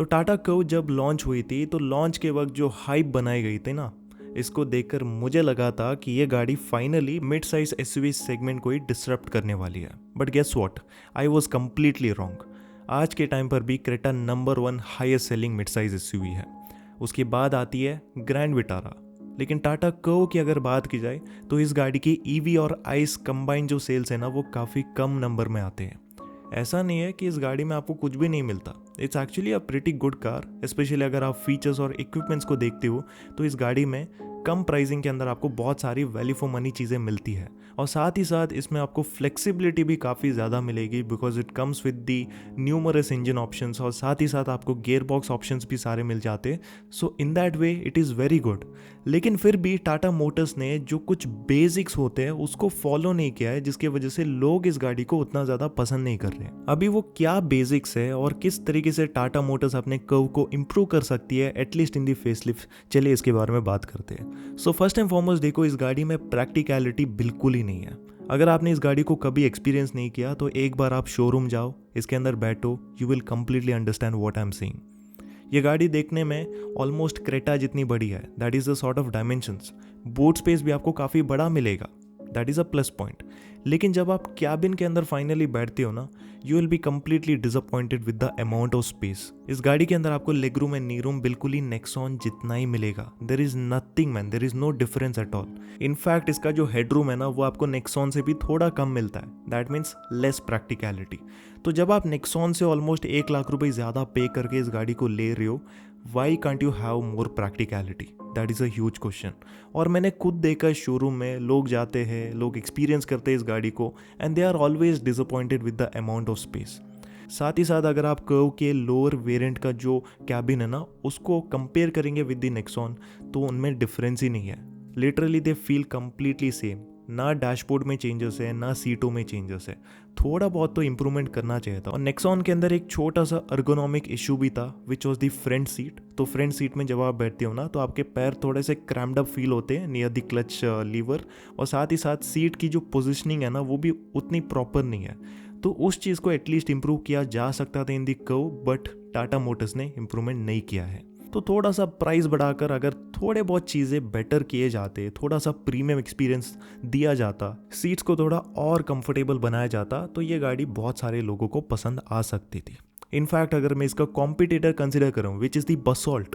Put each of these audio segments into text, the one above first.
तो टाटा कर्व जब लॉन्च हुई थी तो लॉन्च के वक्त जो हाइप बनाई गई थी ना, इसको देखकर मुझे लगा था कि ये गाड़ी finally mid size SUV segment को ही डिसरप्ट करने वाली है। But guess what, I was completely wrong. आज के टाइम पर भी Creta number 1 highest selling mid size SUV है। उसके बाद आती है ग्रैंड विटारा। लेकिन टाटा कर्व की अगर बात की जाए तो इस गाड़ी की ईवी और आइस कंबाइन जो सेल्स है ना, वो काफ़ी कम नंबर में आते हैं। ऐसा नहीं है कि इस गाड़ी में आपको कुछ भी नहीं मिलता। It's actually a pretty good car, specially अगर आप फीचर्स और इक्विपमेंट्स को देखते हो तो इस गाड़ी में कम प्राइसिंग के अंदर आपको बहुत सारी वैल्यू फॉर मनी चीज़ें मिलती है। और साथ ही साथ इसमें आपको फ्लेक्सिबिलिटी भी काफ़ी ज़्यादा मिलेगी because it comes with the numerous engine options, और साथ ही साथ आपको गियर बॉक्स ऑप्शंस भी सारे मिल जाते। So in that way it is very good. लेकिन फिर भी टाटा मोटर्स ने जो कुछ बेसिक्स होते हैं उसको फॉलो नहीं किया है, जिसकी वजह से लोग इस गाड़ी को उतना ज़्यादा पसंद नहीं कर रहे हैं। अभी वो क्या बेसिक्स है और किस तरीके से टाटा मोटर्स अपने कर्व को इम्प्रूव कर सकती है एटलीस्ट इन दी फेसलिफ्ट, चलिए इसके बारे में बात करते हैं। सो फर्स्ट एंड फॉरमोस्ट देखो, इस गाड़ी में प्रैक्टिकलिटी बिल्कुल ही नहीं है। अगर आपने इस गाड़ी को कभी एक्सपीरियंस नहीं किया तो एक बार आप शोरूम जाओ, इसके अंदर बैठो, you will completely understand what I am saying. ये गाड़ी देखने में ऑलमोस्ट क्रेटा जितनी बड़ी है, that is the sort of dimensions. Boot space भी आपको काफ़ी बड़ा मिलेगा, that is a plus point. लेकिन जब आप कैबिन के अंदर फाइनली बैठते हो ना, you will be completely disappointed with the amount of space. इस गाड़ी के अंदर आपको leg room and knee room बिल्कुल ही नेक्सॉन जितना ही मिलेगा। There is nothing man, there is no difference at all. In fact इसका जो हेडरूम है ना, वो आपको नेक्सॉन से भी थोड़ा कम मिलता है। That means less practicality. तो जब आप नेक्सॉन से ऑलमोस्ट 1 लाख रुपए ज़्यादा पे करके इस गाड़ी को ले रहे हो, why can't you have more practicality? That is a huge question. और मैंने खुद देखा शोरूम में लोग जाते हैं, लोग एक्सपीरियंस करते हैं इस गाड़ी को, and they are always disappointed with the amount of space. साथ ही साथ अगर आप कर्व के लोअर वेरिएंट का जो कैबिन है ना, उसको कंपेयर करेंगे विद द नेक्सॉन, तो उनमें डिफरेंस ही नहीं है। Literally they feel completely same. ना डैशबोर्ड में चेंजेस है, ना सीटों में चेंजेस है। थोड़ा बहुत तो इंप्रूवमेंट करना चाहिए था। और नेक्सॉन के अंदर एक छोटा सा अर्गोनॉमिक इशू भी था, which was the front seat. तो फ्रंट सीट में जब आप बैठते हो ना, तो आपके पैर थोड़े से क्रैम्ड अप फील होते हैं नियर द क्लच लीवर, और साथ ही साथ सीट की जो पोजिशनिंग है ना, वो भी उतनी प्रॉपर नहीं है। तो उस चीज़ को एटलीस्ट इंप्रूव किया जा सकता था in the Curvv, but Tata Motors ने इंप्रूवमेंट नहीं किया है। तो थोड़ा सा प्राइस बढ़ाकर अगर थोड़े बहुत चीज़ें बेटर किए जाते, थोड़ा सा प्रीमियम एक्सपीरियंस दिया जाता, सीट्स को थोड़ा और कंफर्टेबल बनाया जाता, तो ये गाड़ी बहुत सारे लोगों को पसंद आ सकती थी। इनफैक्ट अगर मैं इसका कॉम्पिटिटर कंसिडर करूँ, विच इज़ दी बसॉल्ट,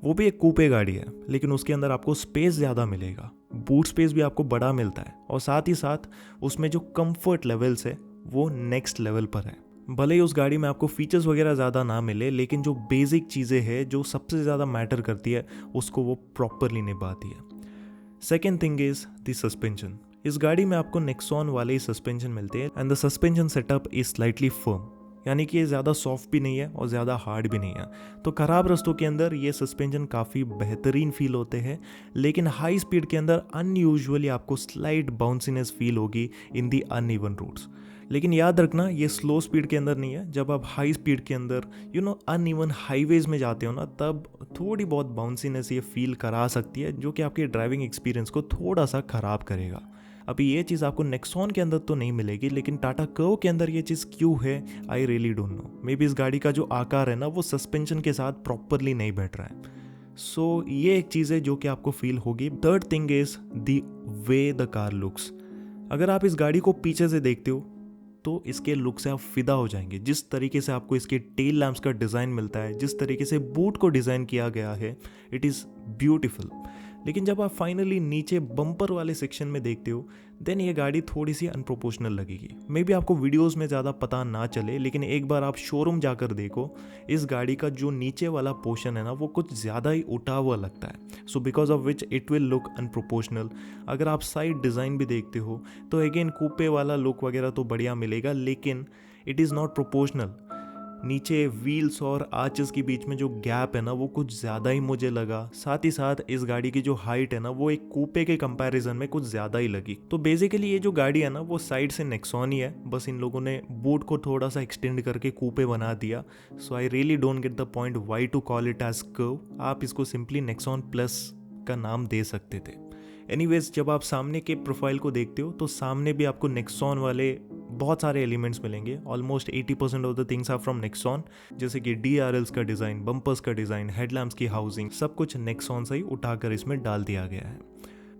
वो भी एक कूपे गाड़ी है, लेकिन उसके अंदर आपको स्पेस ज़्यादा मिलेगा। बूट स्पेस भी आपको बड़ा मिलता है, और साथ ही साथ उसमें जो कंफर्ट लेवल्स है वो नेक्स्ट लेवल पर है। भले ही उस गाड़ी में आपको फीचर्स वगैरह ज़्यादा ना मिले, लेकिन जो बेसिक चीज़ें हैं जो सबसे ज़्यादा मैटर करती है, उसको वो प्रॉपरली निभाती है। Second thing is the suspension. इस गाड़ी में आपको नेक्सॉन वाले ही सस्पेंशन मिलते हैं, and the suspension setup is slightly firm, यानी कि ये ज़्यादा सॉफ्ट भी नहीं है और ज़्यादा हार्ड भी नहीं है। तो ख़राब रास्तों के अंदर ये सस्पेंशन काफ़ी बेहतरीन फील होते हैं, लेकिन हाई स्पीड के अंदर अनयूजुअली आपको स्लाइट बाउंसीनेस फील होगी इन दी अनइवन रूट्स। लेकिन याद रखना, ये स्लो स्पीड के अंदर नहीं है। जब आप हाई स्पीड के अंदर अनइवन हाईवेज में जाते हो ना, तब थोड़ी बहुत बाउंसीनेस ये फील करा सकती है, जो कि आपके ड्राइविंग एक्सपीरियंस को थोड़ा सा ख़राब करेगा। अभी ये चीज़ आपको नेक्सॉन के अंदर तो नहीं मिलेगी, लेकिन टाटा कर्व के अंदर ये चीज़ क्यों है, आई really don't know. May be इस गाड़ी का जो आकार है ना, वो सस्पेंशन के साथ प्रॉपरली नहीं बैठ रहा है। सो ये एक चीज़ है जो कि आपको फील होगी। Third thing is the way the car looks. अगर आप इस गाड़ी को पीछे से देखते हो तो इसके लुक से आप फिदा हो जाएंगे। जिस तरीके से आपको इसके टेल लैम्प्स का डिज़ाइन मिलता है, जिस तरीके से बूट को डिज़ाइन किया गया है, इट इज़ ब्यूटीफुल। लेकिन जब आप फाइनली नीचे बम्पर वाले सेक्शन में देखते हो, देन ये गाड़ी थोड़ी सी अनप्रोपोर्शनल लगेगी। मे बी आपको वीडियोस में ज़्यादा पता ना चले, लेकिन एक बार आप शोरूम जाकर देखो, इस गाड़ी का जो नीचे वाला पोर्शन है ना, वो कुछ ज़्यादा ही उठा हुआ लगता है। So because of which it will look unproportional. अगर आप साइड डिज़ाइन भी देखते हो तो अगेन कूपे वाला लुक वगैरह तो बढ़िया मिलेगा, लेकिन इट इज़ नॉट प्रोपोर्शनल। नीचे व्हील्स और आर्चेस के बीच में जो गैप है ना, वो कुछ ज़्यादा ही मुझे लगा। साथ ही साथ इस गाड़ी की जो हाइट है ना, वो एक कूपे के कंपैरिजन में कुछ ज़्यादा ही लगी। तो बेसिकली ये जो गाड़ी है ना, वो साइड से नेक्सॉन ही है, बस इन लोगों ने बूट को थोड़ा सा एक्सटेंड करके कूपे बना दिया। So I really don't get the point why to call it as Curvv. आप इसको सिंपली नेक्सॉन प्लस का नाम दे सकते थे। एनीवेज, जब आप सामने के प्रोफाइल को देखते हो तो सामने भी आपको नेक्सॉन वाले बहुत सारे एलिमेंट्स मिलेंगे। Almost 80% of the things are from Nexon, जैसे कि DRLs का डिज़ाइन, बम्पर्स का डिज़ाइन, हेडलैम्प्स की हाउसिंग, सब कुछ नेक्सॉन से ही उठाकर इसमें डाल दिया गया है।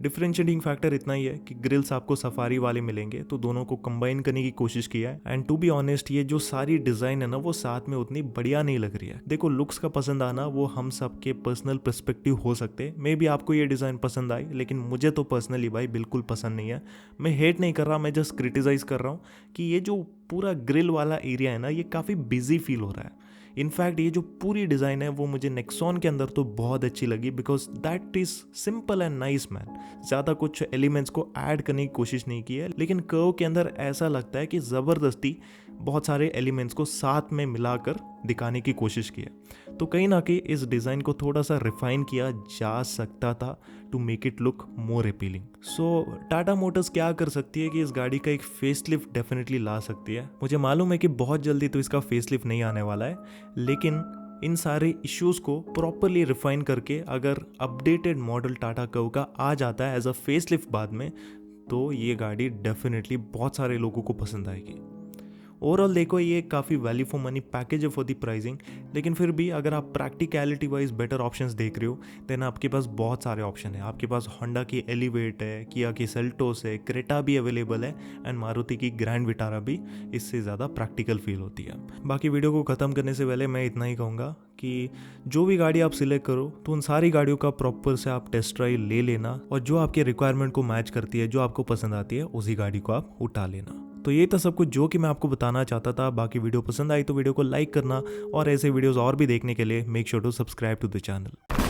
डिफरेंशिएटिंग फैक्टर इतना ही है कि ग्रिल्स आपको सफारी वाले मिलेंगे, तो दोनों को कंबाइन करने की कोशिश किया है। एंड टू बी ऑनेस्ट, ये जो सारी डिज़ाइन है ना, वो साथ में उतनी बढ़िया नहीं लग रही है। देखो, लुक्स का पसंद आना वो हम सबके पर्सनल पर्सपेक्टिव हो सकते हैं। मे बी आपको ये डिज़ाइन पसंद आई, लेकिन मुझे तो पर्सनली भाई बिल्कुल पसंद नहीं है। मैं हेट नहीं कर रहा, मैं जस्ट क्रिटिसाइज कर रहा हूँ कि ये जो पूरा ग्रिल वाला एरिया है ना, ये काफ़ी बिजी फील हो रहा है। इनफैक्ट ये जो पूरी डिज़ाइन है वो मुझे नेक्सॉन के अंदर तो बहुत अच्छी लगी, because that is simple and nice man. ज़्यादा कुछ एलिमेंट्स को ऐड करने की कोशिश नहीं की है, लेकिन कर्व के अंदर ऐसा लगता है कि ज़बरदस्ती बहुत सारे एलिमेंट्स को साथ में मिलाकर दिखाने की कोशिश की है। तो कहीं ना कहीं इस डिज़ाइन को थोड़ा सा रिफाइन किया जा सकता था to make it look more appealing. So Tata Motors क्या कर सकती है कि इस गाड़ी का एक फेसलिफ्ट डेफिनेटली ला सकती है। मुझे मालूम है कि बहुत जल्दी तो इसका फेसलिफ्ट नहीं आने वाला है, लेकिन इन सारे इश्यूज़ को प्रॉपरली रिफाइन करके अगर अपडेटेड मॉडल टाटा कर्व का आ जाता है एज अ फेसलिफ्ट बाद में, तो ये गाड़ी डेफिनेटली बहुत सारे लोगों को पसंद आएगी। ओवरऑल देखो, ये काफ़ी वैल्यू फॉर मनी पैकेज है फॉर दी प्राइसिंग, लेकिन फिर भी अगर आप प्रैक्टिकलिटी वाइज बेटर ऑप्शंस देख रहे हो, देन आपके पास बहुत सारे ऑप्शन है। आपके पास होंडा की एलिवेट है, किया की सेल्टोस है, क्रेटा भी अवेलेबल है, एंड मारुति की ग्रैंड विटारा भी इससे ज़्यादा प्रैक्टिकल फील होती है। बाकी वीडियो को ख़त्म करने से पहले मैं इतना ही कहूँगा कि जो भी गाड़ी आप सिलेक्ट करो, तो उन सारी गाड़ियों का प्रॉपर से आप टेस्ट ड्राइव ले लेना, और जो आपके रिक्वायरमेंट को मैच करती है, जो आपको पसंद आती है, उसी गाड़ी को आप उठा लेना। तो ये था सब कुछ जो कि मैं आपको बताना चाहता था। बाकी वीडियो पसंद आई तो वीडियो को लाइक करना, और ऐसे वीडियोस और भी देखने के लिए make sure to subscribe to the channel.